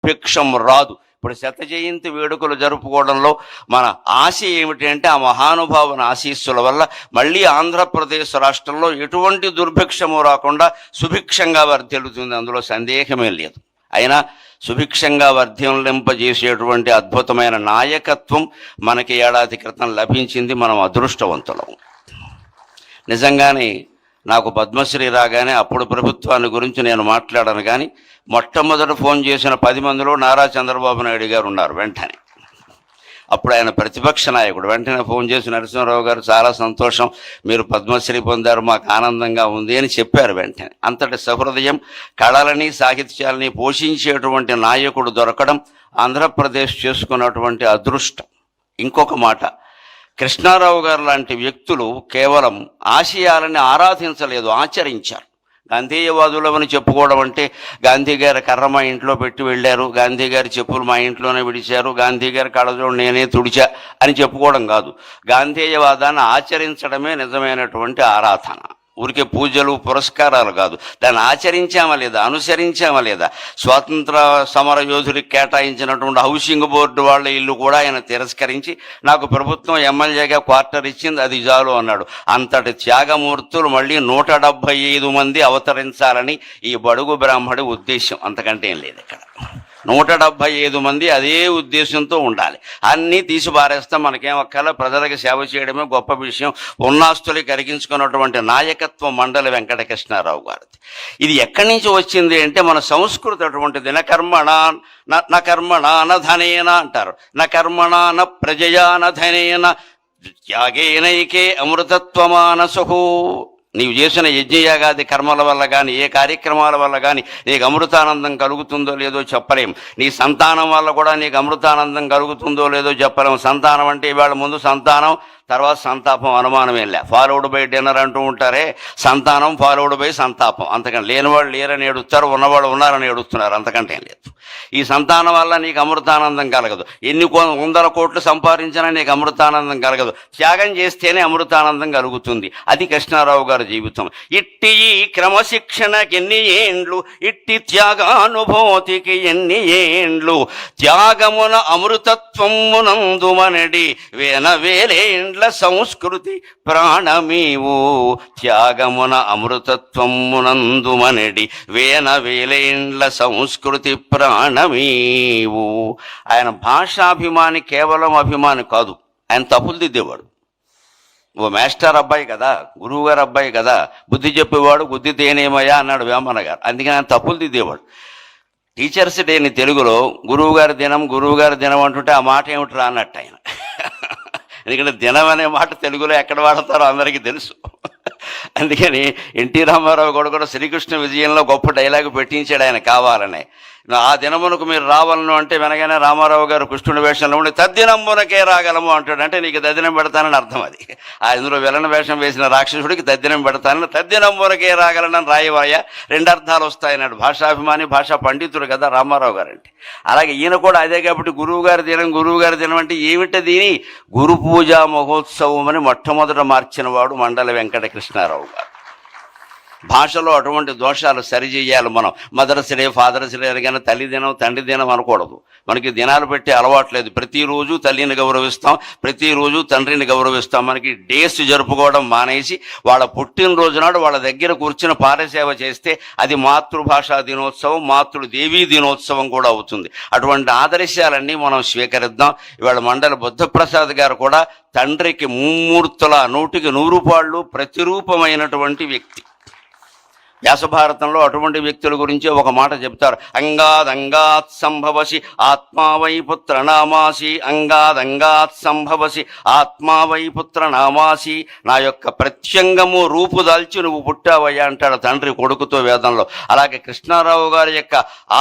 దుర్భిక్షం రాదు. ఇప్పుడు శత జయంతి వేడుకలు జరుపుకోవడంలో మన ఆశ ఏమిటి అంటే ఆ మహానుభావుని ఆశీస్సుల వల్ల మళ్ళీ ఆంధ్రప్రదేశ్ రాష్ట్రంలో ఎటువంటి దుర్భిక్షము రాకుండా సుభిక్షంగా వర్ధిల్లుతుంది, అందులో సందేహమే లేదు. అయినా సుభిక్షంగా వర్ధిల్లింపజేసేటువంటి అద్భుతమైన నాయకత్వం మనకి ఏడాది క్రితం లభించింది. మనం అదృష్టవంతులం. నిజంగానే నాకు పద్మశ్రీ రాగానే అప్పుడు ప్రభుత్వాన్ని గురించి నేను మాట్లాడాను, కానీ మొట్టమొదట ఫోన్ చేసిన 10 మందిలో నారా చంద్రబాబు నాయుడు గారు ఉన్నారు. వెంటనే అప్పుడు ఆయన ప్రతిపక్ష నాయకుడు. వెంటనే ఫోన్ చేసి నరసింహారావు గారు చాలా సంతోషం, మీరు పద్మశ్రీ పొందారు, మాకు ఆనందంగా ఉంది అని చెప్పారు. వెంటనే అంతటి సహృదయం, కళలని సాహిత్యాలని పోషించేటువంటి నాయకుడు దొరకడం ఆంధ్రప్రదేశ్ చేసుకున్నటువంటి అదృష్టం. ఇంకొక మాట, కృష్ణారావు గారు లాంటి వ్యక్తులు కేవలం ఆశయాలని ఆరాధించలేదు, ఆచరించారు. గాంధేయవాదులమని చెప్పుకోవడం అంటే గాంధీ గారి కర్ర మా ఇంట్లో పెట్టి వెళ్ళారు, గాంధీ గారి చెప్పులు మా ఇంట్లోనే విడిచారు, గాంధీ గారి కళ్ళజోడు నేనే తుడిచా అని చెప్పుకోవడం కాదు. గాంధేయవాదాన్ని ఆచరించడమే నిజమైనటువంటి ఆరాధన. ఊరికే పూజలు పురస్కారాలు కాదు, దాన్ని ఆచరించామా లేదా, అనుసరించామా లేదా. స్వాతంత్ర సమర యోధుడికి కేటాయించినటువంటి హౌసింగ్ బోర్డు వాళ్ళ ఇల్లు కూడా ఆయన తిరస్కరించి నాకు ప్రభుత్వం ఎమ్మెల్యేగా క్వార్టర్ ఇచ్చింది, అది చాలు అన్నాడు. అంతటి త్యాగమూర్తులు మళ్ళీ 175 మంది అవతరించాలని ఈ బడుగు బ్రాహ్మడి ఉద్దేశం, అంతకంటే ఏం లేదు. ఇక్కడ 175 మంది అదే ఉద్దేశంతో ఉండాలి. అన్నీ తీసి పారేస్తాం, మనకేం ఒక్కలా ప్రజలకు సేవ చేయడమే గొప్ప విషయం. ఉన్నాస్తులు కరిగించుకున్నటువంటి నాయకత్వం మండలి వెంకటకృష్ణారావు గారిది. ఇది ఎక్కడి నుంచి వచ్చింది అంటే మన సంస్కృతి అటువంటిది. న కర్మణ న ధనేన అంటారు, న కర్మణ న ప్రజయా న ధనేన త్యాగేనైకే అమృతత్వమానసు. నీవు చేసిన యజ్ఞయాగాది కర్మల వల్ల కానీ ఏ కార్యక్రమాల వల్ల కానీ నీకు అమృతానందం కలుగుతుందో లేదో చెప్పలేం. నీ సంతానం వల్ల కూడా నీకు అమృతానందం కలుగుతుందో లేదో చెప్పలేం. సంతానం అంటే ఇవాళ ముందు సంతానం, తర్వాత సంతాపం, అనుమానమే లే. ఫాలోడ్ బై డిన్నర్ అంటూ ఉంటారే, సంతానం ఫాలోడ్ బై సంతాపం. అంతకంటే లేనివాళ్ళు లేరని ఏడుస్తారు, ఉన్నవాళ్ళు ఉన్నారని ఏడుస్తున్నారు, అంతకంటే ఏం లేదు. ఈ సంతానం వల్ల నీకు అమృతానందం కలగదు. ఎన్ని 100 కోట్లు సంపాదించినా నీకు అమృతానందం కలగదు. త్యాగం చేస్తేనే అమృతానందం కలుగుతుంది. అది కృష్ణారావు గారి జీవితం. ఇట్టి ఈ క్రమశిక్షణకి ఎన్ని ఏండ్లు, ఇట్టి త్యాగానుభూతికి ఎన్ని ఏండ్లు, త్యాగమున అమృతత్వమునందుమనడి వేలేండ్ల సంస్కృతి ప్రాణమీవు, త్యాగమున అమృతత్వమునందుమనడి వేలేండ్ల సంస్కృతి ప్రాణమీవు. ఆయన భాషాభిమాని, కేవలం అభిమాని కాదు, ఆయన తప్పులు దిద్దేవాడు. ఓ మాస్టర్ అబ్బాయి కదా, గురువు గారు అబ్బాయి కదా, బుద్ధి చెప్పేవాడు, బుద్ధి తేనేమయ్యా అన్నాడు వేమన్న గారు. అందుకని ఆయన తప్పులు దిద్దేవాడు. టీచర్స్ డేని తెలుగులో గురువుగారి దినం అంటుంటే ఆ మాట ఏమిట్రా అన్నట్టు ఆయన. ఎందుకంటే దినం అనే మాట తెలుగులో ఎక్కడ వాడతారో అందరికీ తెలుసు. అందుకని ఎన్టీ రామారావు కూడా శ్రీకృష్ణ విజయంలో గొప్ప డైలాగ్ పెట్టించాడు ఆయన కావాలని. ఆ దినమునకు మీరు రావాలను అంటే వెనగానే రామారావు గారు కృష్ణుడి వేషంలో ఉండి తద్దినంబునకే రాగలము అంటాడు. అంటే నీకు తద్దినం పెడతానని అర్థం. అది ఇందులో విలన వేషం వేసిన రాక్షసుడికి తద్దినం పెడతానని, తద్దినంబునకే రాగలనని రాయవాయ, 2 అర్థాలు వస్తాయన్నాడు. భాషాభిమాని, భాషా పండితుడు కదా రామారావు గారు అంటే. అలాగే ఈయన కూడా అదే. కాబట్టి గురువు గారి దినం అంటే ఏమిటది? గురు పూజా మహోత్సవం అని మొట్టమొదట మార్చిన వాడు మండలి వెంకటకృష్ణారావు గారు. భాషలో అటువంటి దోషాలు సరిచేయాలి మనం. మదర్స్ డే, ఫాదర్స్ డే కానీ తల్లి దినం, తండ్రి దినం అనకూడదు. మనకి దినాలు పెట్టే అలవాట్లేదు. ప్రతిరోజు తల్లిని గౌరవిస్తాం, ప్రతిరోజు తండ్రిని గౌరవిస్తాం. మనకి డేస్ జరుపుకోవడం మానేసి వాళ్ళ పుట్టినరోజు నాడు వాళ్ళ దగ్గర కూర్చుని పారసేవ చేస్తే అది మాతృభాషా దినోత్సవం, మాతృదేవీ దినోత్సవం కూడా అవుతుంది. అటువంటి ఆదర్శాలన్నీ మనం స్వీకరిద్దాం. ఇవాళ మండలి బుద్ధప్రసాద్ గారు కూడా తండ్రికి ముమ్మూర్తుల 100కి 100 పాళ్ళు ప్రతిరూపమైనటువంటి వ్యక్తి. వ్యాసభారతంలో అటువంటి వ్యక్తుల గురించి ఒక మాట చెప్తారు. అంగాద్ సంభవసి ఆత్మావై పుత్ర నామాసి, అంగాద్ సంభవసి ఆత్మావై పుత్ర నామాసి. నా యొక్క ప్రత్యంగము రూపుదాల్చి నువ్వు పుట్టావయ్యా అంటాడు తండ్రి కొడుకుతో వేదంలో. అలాగే కృష్ణారావు గారి యొక్క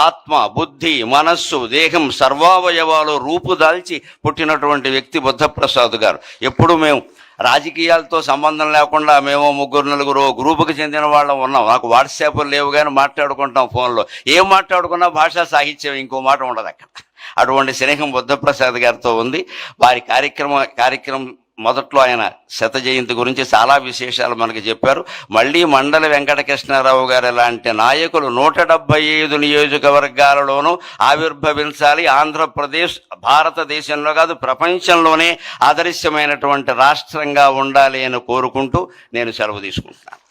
ఆత్మ, బుద్ధి, మనస్సు, దేహం సర్వావయవాలు రూపుదాల్చి పుట్టినటువంటి వ్యక్తి బుద్ధప్రసాద్ గారు. ఎప్పుడు మేము రాజకీయాలతో సంబంధం లేకుండా మేము 3-4 గ్రూపుకి చెందిన వాళ్ళం ఉన్నాం. నాకు వాట్సాప్లు లేవు కానీ మాట్లాడుకుంటాం ఫోన్లో. ఏం మాట్లాడుకున్నా భాషా సాహిత్యం, ఇంకో మాట ఉండదు అక్కడ. అటువంటి స్నేహం బుద్ధప్రసాద్ గారితో ఉంది. వారి కార్యక్రమం మొదట్లో ఆయన శత జయంతి గురించి చాలా విశేషాలు మనకి చెప్పారు. మళ్ళీ మండలి వెంకటకృష్ణారావు గారు లాంటి నాయకులు 175 నియోజకవర్గాలలోనూ ఆవిర్భవించాలి. ఆంధ్రప్రదేశ్ భారతదేశంలో కాదు ప్రపంచంలోనే ఆదర్శమైనటువంటి రాష్ట్రంగా ఉండాలి అని కోరుకుంటూ నేను సెలవు తీసుకుంటున్నాను.